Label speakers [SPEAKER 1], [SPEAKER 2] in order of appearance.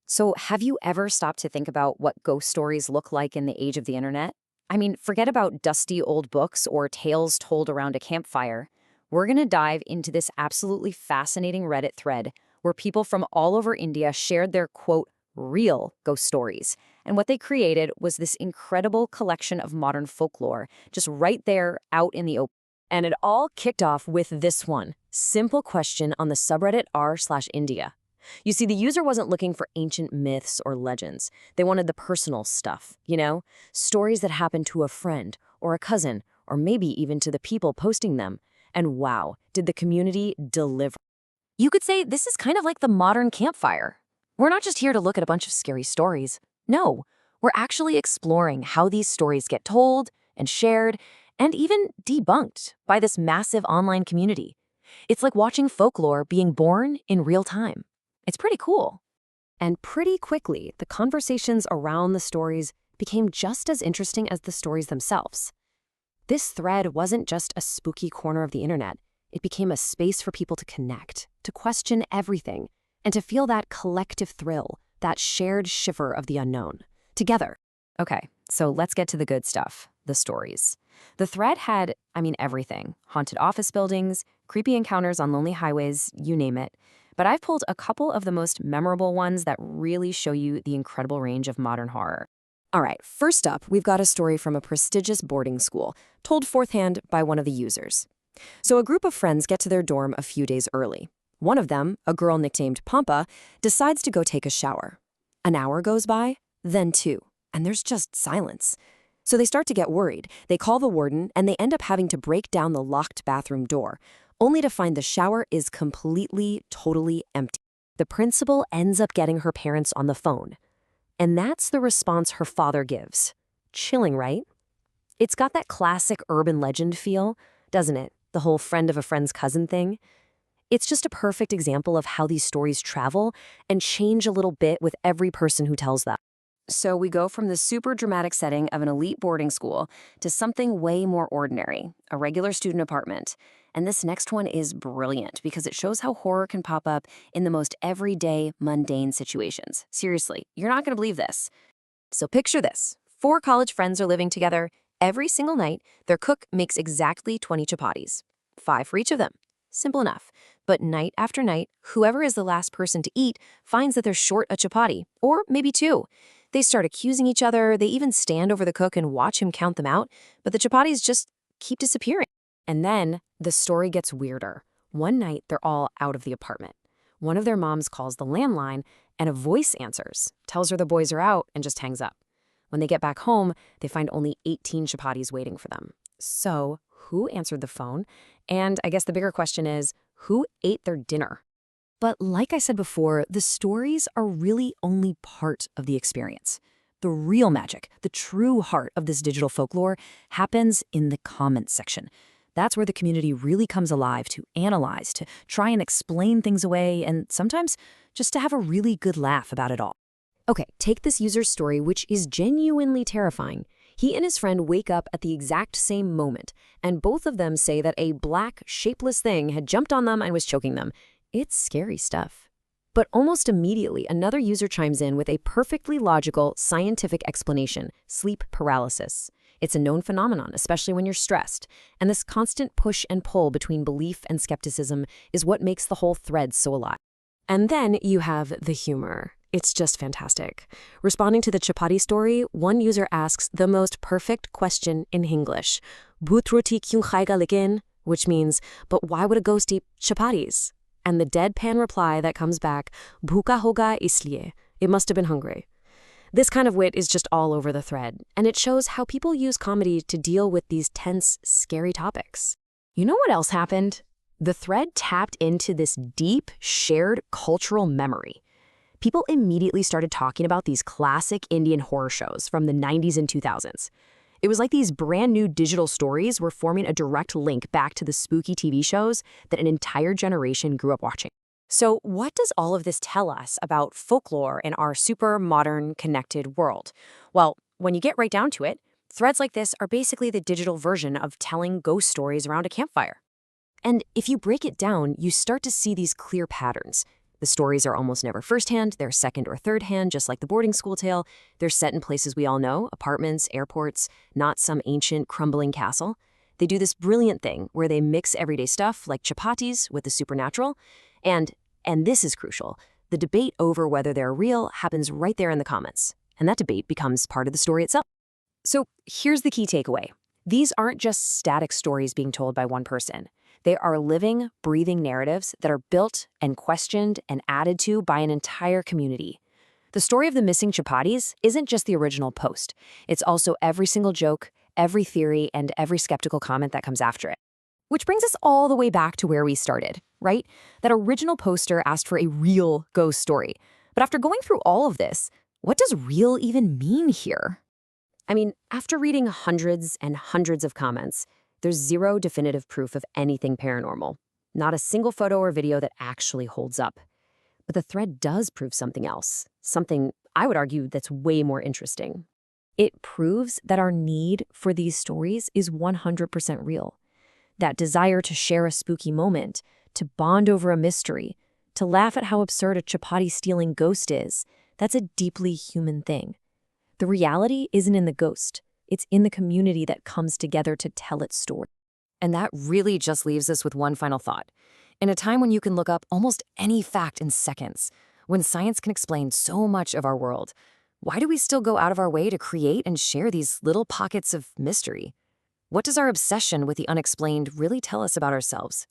[SPEAKER 1] So, have you ever stopped to think about what ghost stories look like in the age of the internet? I mean, forget about dusty old books or tales told around a campfire. We're going to dive into this absolutely fascinating Reddit thread where people from all over India shared their quote, real ghost stories. And what they created was this incredible collection of modern folklore, just right there out in the open. And it all kicked off with this one simple question on the subreddit r/India. You see, the user wasn't looking for ancient myths or legends. They wanted the personal stuff, stories that happened to a friend or a cousin, or maybe even to the people posting them. And wow, did the community deliver. You could say this is kind of like the modern campfire. We're not just here to look at a bunch of scary stories. No, we're actually exploring how these stories get told and shared and even debunked by this massive online community. It's like watching folklore being born in real time. It's pretty cool. And pretty quickly, the conversations around the stories became just as interesting as the stories themselves. This thread wasn't just a spooky corner of the internet. It became a space for people to connect, to question everything, and to feel that collective thrill, that shared shiver of the unknown, together. Okay, so let's get to the good stuff, the stories. The thread had, everything. Haunted office buildings, creepy encounters on lonely highways, you name it. But I've pulled a couple of the most memorable ones that really show you the incredible range of modern horror. All right, first up, we've got a story from a prestigious boarding school, told fourthhand by one of the users. So a group of friends get to their dorm a few days early. One of them, a girl nicknamed Pampa, decides to go take a shower. An hour goes by, then two, and there's just silence. So they start to get worried. They call the warden, and they end up having to break down the locked bathroom door, only to find the shower is completely, totally empty. The principal ends up getting her parents on the phone. And that's the response her father gives. Chilling, right? It's got that classic urban legend feel, doesn't it? The whole friend of a friend's cousin thing. It's just a perfect example of how these stories travel and change a little bit with every person who tells them. So we go from the super dramatic setting of an elite boarding school to something way more ordinary, a regular student apartment. And this next one is brilliant because it shows how horror can pop up in the most everyday, mundane situations. Seriously, you're not going to believe this. So picture this. 4 college friends are living together. Every single night, their cook makes exactly 20 chapatis. 5 for each of them. Simple enough. But night after night, whoever is the last person to eat finds that they're short a chapati, or maybe 2. They start accusing each other, they even stand over the cook and watch him count them out, but the chapatis just keep disappearing. And then the story gets weirder. One night, they're all out of the apartment. One of their moms calls the landline, and a voice answers, tells her the boys are out, and just hangs up. When they get back home, they find only 18 chapatis waiting for them. So, who answered the phone? And I guess the bigger question is, who ate their dinner? But like I said before, the stories are really only part of the experience. The real magic, the true heart of this digital folklore happens in the comments section. That's where the community really comes alive to analyze, to try and explain things away, and sometimes just to have a really good laugh about it all. Okay, take this user's story, which is genuinely terrifying. He and his friend wake up at the exact same moment, and both of them say that a black, shapeless thing had jumped on them and was choking them. It's scary stuff. But almost immediately, another user chimes in with a perfectly logical, scientific explanation: sleep paralysis. It's a known phenomenon, especially when you're stressed. And this constant push and pull between belief and skepticism is what makes the whole thread so alive. And then you have the humor. It's just fantastic. Responding to the chapati story, one user asks the most perfect question in English. "Bhoot roti kyun khayega lekin?" Which means, but why would a ghost eat chapatis? And the deadpan reply that comes back, "Bhuka hoga isliye." It must have been hungry. This kind of wit is just all over the thread, and it shows how people use comedy to deal with these tense, scary topics. You know what else happened? The thread tapped into this deep, shared cultural memory. People immediately started talking about these classic Indian horror shows from the 90s and 2000s. It was like these brand new digital stories were forming a direct link back to the spooky TV shows that an entire generation grew up watching. So what does all of this tell us about folklore in our super modern, connected world? Well, when you get right down to it, threads like this are basically the digital version of telling ghost stories around a campfire. And if you break it down, you start to see these clear patterns.
[SPEAKER 2] The stories are almost never firsthand, they're second or third hand, just like the boarding school tale. They're set in places we all know, apartments, airports, not some ancient, crumbling castle. They do this brilliant thing where they mix everyday stuff like chapatis with the supernatural. And this is crucial, the debate over whether they're real happens right there in the comments. And that debate becomes part of the story itself. So here's the key takeaway. These aren't just static stories being told by one person. They are living, breathing narratives that are built and questioned and added to by an entire community. The story of the missing chapatis isn't just the original post. It's also every single joke, every theory, and every skeptical comment that comes after it. Which brings us all the way back to where we started, right? That original poster asked for a real ghost story. But after going through all of this, what does real even mean here? I mean, after reading hundreds and hundreds of comments, there's zero definitive proof of anything paranormal. Not a single photo or video that actually holds up. But the thread does prove something else. Something, I would argue, that's way more interesting. It proves that our need for these stories is 100% real. That desire to share a spooky moment, to bond over a mystery, to laugh at how absurd a chapati-stealing ghost is, that's a deeply human thing. The reality isn't in the ghost. It's in the community that comes together to tell its story.
[SPEAKER 1] And that really just leaves us with one final thought. In a time when you can look up almost any fact in seconds, when science can explain so much of our world, why do we still go out of our way to create and share these little pockets of mystery? What does our obsession with the unexplained really tell us about ourselves?